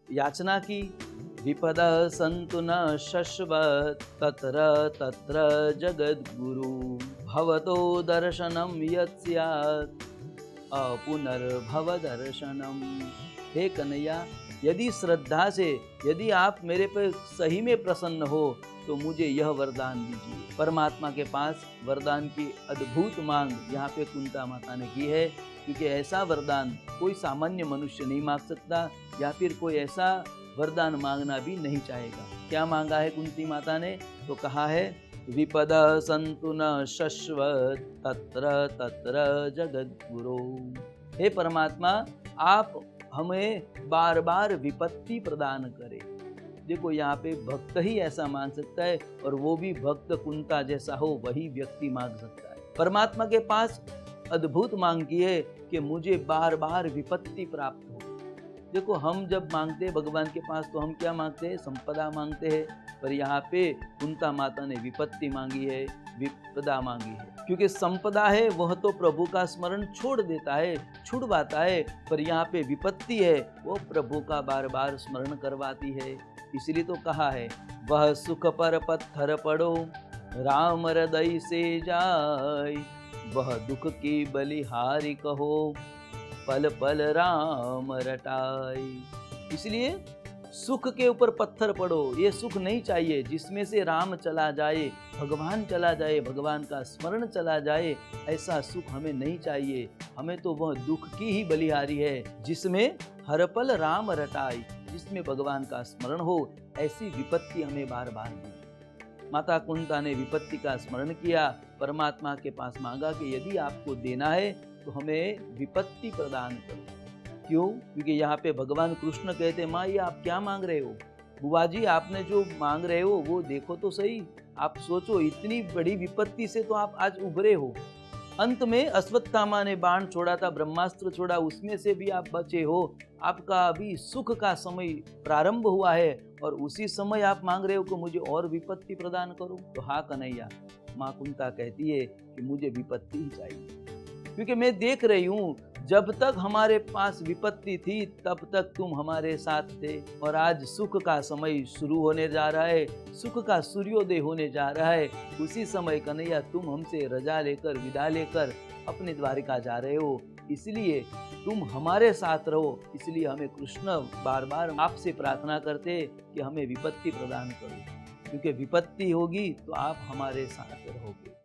याचना की, विपदः सन्तु न शश्वत् तत्र तत्र जगद्गुरु भवतो दर्शनं यत् स्यात् अपुनर्भव दर्शनम। हे कन्हैया, यदि श्रद्धा से, यदि आप मेरे पर सही में प्रसन्न हो तो मुझे यह वरदान दीजिए। परमात्मा के पास वरदान की अद्भुत मांग यहाँ पे कुंता माता ने की है, क्योंकि ऐसा वरदान कोई सामान्य मनुष्य नहीं मांग सकता, या फिर कोई ऐसा वरदान मांगना भी नहीं चाहेगा। क्या मांगा है कुंती माता ने? तो कहा है, विपदः सन्तु न शश्वत् तत्र तत्र जगद्गुरो। हे परमात्मा, आप हमें बार बार विपत्ति प्रदान करें। देखो, यहाँ पे भक्त ही ऐसा मांग सकता है, और वो भी भक्त कुंता जैसा हो वही व्यक्ति मांग सकता है। परमात्मा के पास अद्भुत मांग की है कि मुझे बार बार विपत्ति प्राप्त हो। देखो, हम जब मांगते हैं भगवान के पास तो हम क्या मांगते हैं? संपदा मांगते हैं। पर यहाँ पे कुंता माता ने विपत्ति मांगी है, विपदा मांगी है। क्योंकि संपदा है वह तो प्रभु का स्मरण छोड़ देता है, छुड़वाता है, पर यहाँ पे विपत्ति है वो प्रभु का बार बार स्मरण करवाती है। इसलिए तो कहा है, वह सुख पर पत्थर पड़ो राम हृदय से जाय, वह दुख की बलिहारी कहो पल पल राम रटाई। इसलिए सुख के ऊपर पत्थर पड़ो, ये सुख नहीं चाहिए जिसमें से राम चला जाए, भगवान चला जाए, भगवान का स्मरण चला जाए, ऐसा सुख हमें नहीं चाहिए। हमें तो वह दुख की ही बलिहारी है जिसमें हर पल राम रटाई, जिसमें भगवान का स्मरण हो। ऐसी विपत्ति हमें बार बार दी। माता कुंता ने विपत्ति का स्मरण किया, परमात्मा के पास मांगा कि यदि आपको देना है तो हमें विपत्ति प्रदान करो। क्यों? क्योंकि यहाँ पे भगवान कृष्ण कहते, माँ ये आप क्या मांग रहे हो? बुआ जी, आपने जो मांग रहे हो वो देखो तो सही। आप सोचो, इतनी बड़ी विपत्ति से तो आप आज उभरे हो। अंत में अश्वत्थामा ने बाण छोड़ा था, ब्रह्मास्त्र छोड़ा, उसमें से भी आप बचे हो। आपका अभी सुख का समय प्रारंभ हुआ है, और उसी समय आप मांग रहे हो कि मुझे और विपत्ति प्रदान करो। तो हाँ कन्हैया, माँ कुंता कहती है कि मुझे विपत्ति ही चाहिए, क्योंकि मैं देख रही हूँ जब तक हमारे पास विपत्ति थी तब तक तुम हमारे साथ थे, और आज सुख का समय शुरू होने जा रहा है, सुख का सूर्योदय होने जा रहा है। उसी समय कन्हैया तुम हमसे रजा लेकर, विदा लेकर अपने द्वारिका जा रहे हो, इसलिए तुम हमारे साथ रहो। इसलिए हमें कृष्ण बार बार आपसे प्रार्थना करते कि हमें विपत्ति प्रदान करो, क्योंकि विपत्ति होगी तो आप हमारे साथ रहोगे।